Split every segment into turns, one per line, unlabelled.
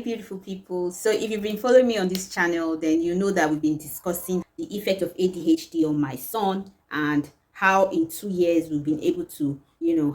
beautiful people. So if you've been following me on this channel, then you know that we've been discussing the effect of ADHD on my son and how in 2 years we've been able to,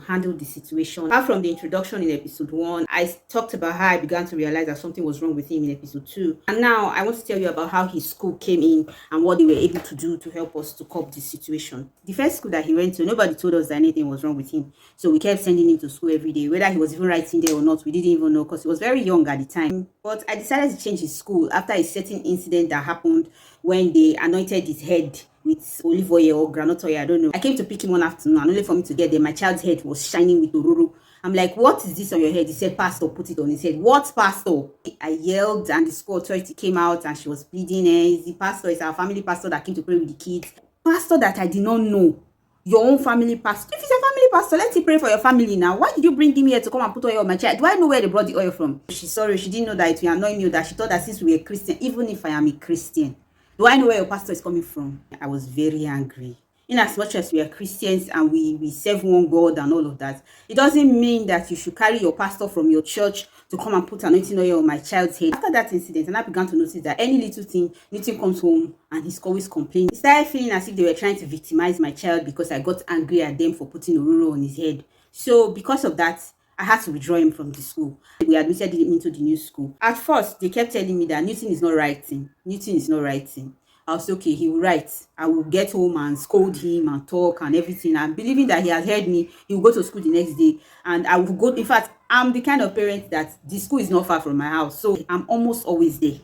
handle the situation. Apart from the introduction in episode 1, I talked about how I began to realize that something was wrong with him in episode 2. And now I want to tell you about how his school came in and what they were able to do to help us to cope this situation. The first school that he went to, nobody told us that anything was wrong with him. So we kept sending him to school every day. Whether he was even writing there or not, we didn't even know because he was very young at the time. But I decided to change his school after a certain incident that happened when they anointed his head with olive oil or groundnut oil. I don't know. I came to pick him one afternoon, and only for me to get there, my child's head was shining with ororo. I'm like, what is this on your head? He said, Pastor, put it on his head. What pastor? I yelled, and the school authority came out, and she was pleading. It's the pastor, it's our family pastor that came to pray with the kids. Pastor that I did not know. Your own family pastor. If it's a family pastor, let him pray for your family now. Why did you bring him here to come and put oil on my child? Do I know where they brought the oil from? She's sorry, she didn't know that it will annoy me, that she thought that since we were Christian, even if I am a Christian, do I know where your pastor is coming from? I was very angry. In as much as we are Christians and we serve one God and all of that, it doesn't mean that you should carry your pastor from your church to come and put anointing oil on my child's head. After that incident, and I began to notice that any little thing, Newton comes home and he's always complaining. He started feeling as if they were trying to victimize my child because I got angry at them for putting ororo on his head. So because of that, I had to withdraw him from the school. We admitted him into the new school. At first, they kept telling me that Newton is not writing. Newton is not writing. I was okay, he will write. I will get home and scold him and talk and everything. And believing that he has heard me, he will go to school the next day. And I will go. In fact, I'm the kind of parent that the school is not far from my house. So I'm almost always there.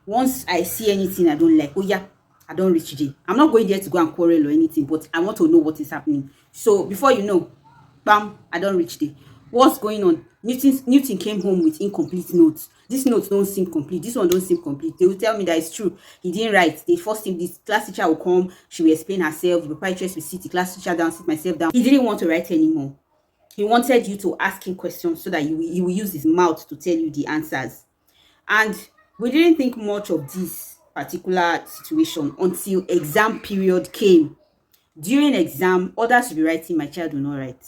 Once I see anything I don't like, oh yeah, I don't reach there. I'm not going there to go and quarrel or anything, but I want to know what is happening. So before you know, bam, I don't reach there. What's going on? Newton came home with incomplete notes. These notes don't seem complete. This one don't seem complete. They will tell me that it's true. He didn't write. They forced him. This class teacher will come. She will explain herself. The proprietress will sit the class teacher down, sit myself down. He didn't want to write anymore. He wanted you to ask him questions so that he will use his mouth to tell you the answers. And we didn't think much of this particular situation until exam period came. During exam, others will be writing. My child will not write.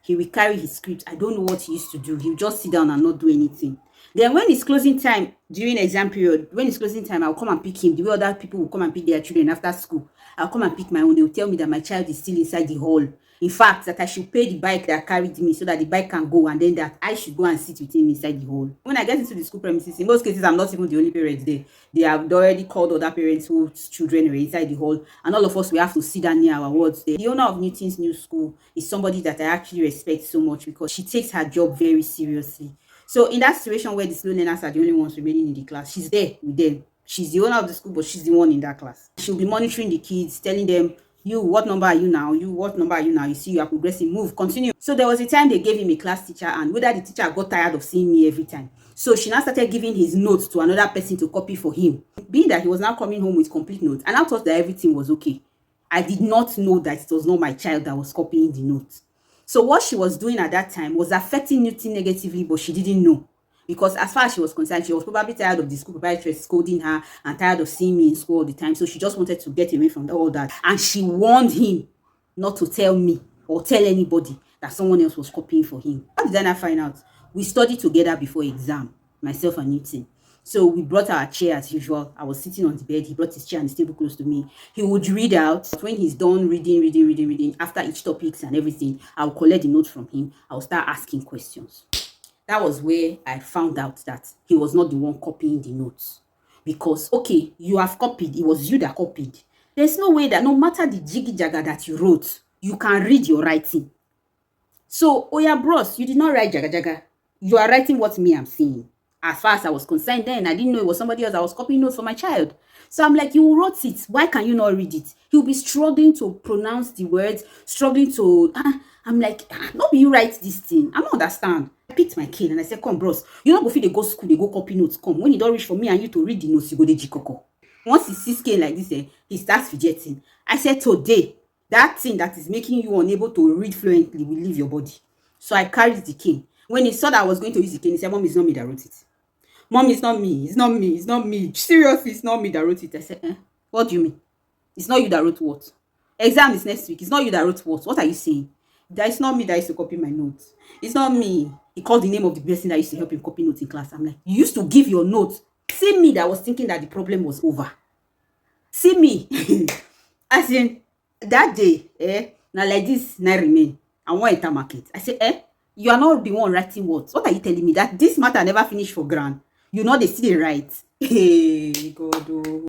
He will carry his script. I don't know what he used to do. He will just sit down and not do anything. Then when it's closing time, during exam period, when it's closing time, I'll come and pick him. The way other people will come and pick their children after school, I'll come and pick my own. They will tell me that my child is still inside the hall. In fact, that I should pay the bike that carried me so that the bike can go, and then that I should go and sit with him inside the hall. When I get into the school premises, in most cases, I'm not even the only parent there. They have already called other parents whose children were inside the hall, and all of us, we have to sit down near our wards there. The owner of Newton's new school is somebody that I actually respect so much because she takes her job very seriously. So in that situation where the slow learners are the only ones remaining in the class, she's there with them. She's the owner of the school, but she's the one in that class. She'll be monitoring the kids, telling them, you, what number are you now? You, what number are you now? You see, you are progressing. Move, continue. So there was a time they gave him a class teacher, and whether the teacher got tired of seeing me every time. So she now started giving his notes to another person to copy for him. Being that he was now coming home with complete notes, and I thought that everything was okay. I did not know that it was not my child that was copying the notes. So what she was doing at that time was affecting Newton negatively, but she didn't know. Because as far as she was concerned, she was probably tired of the school proprietress scolding her and tired of seeing me in school all the time. So she just wanted to get away from all that. And she warned him not to tell me or tell anybody that someone else was copying for him. How did I not find out? We studied together before exam, myself and Newton. So we brought our chair as usual. I was sitting on the bed. He brought his chair and his table close to me. He would read out. When he's done reading, after each topics and everything, I'll collect the notes from him. I'll start asking questions. That was where I found out that he was not the one copying the notes. Because, okay, you have copied. It was you that copied. There's no way that no matter the jiggy-jagger that you wrote, you can read your writing. So, oh yeah, bros, you did not write jaga-jaga. You are writing what me I'm saying. As far as I was concerned then, I didn't know it was somebody else that was copying notes for my child. So I'm like, you wrote it. Why can you not read it? He'll be struggling to pronounce the words, struggling to... I'm like, no, you write this thing. I don't understand. I picked my kid and I said, come, bros, you know, before they go school, they go copy notes. Come, when you don't reach for me and you to read the notes, you go to jikoko. Once he sees Kane like this, he starts fidgeting. I said, today, that thing that is making you unable to read fluently will leave your body. So I carried the cane. When he saw that I was going to use the cane, he said, Mom, it's not me that wrote it. Mom, it's not me. It's not me. It's not me. Seriously, it's not me that wrote it. I said, what do you mean? It's not you that wrote what? Exam is next week. It's not you that wrote what? What are you saying? That is not me that used to copy my notes. It's not me. He called the name of the person that used to help him copy notes in class. I'm like, you used to give your notes. See me that was thinking that the problem was over. See me. As in, that day, now like this, now remain. I want enter market. I say, you are not the one writing words. What are you telling me? That this matter never finished for grand. You know they still right. Hey, God. Oh.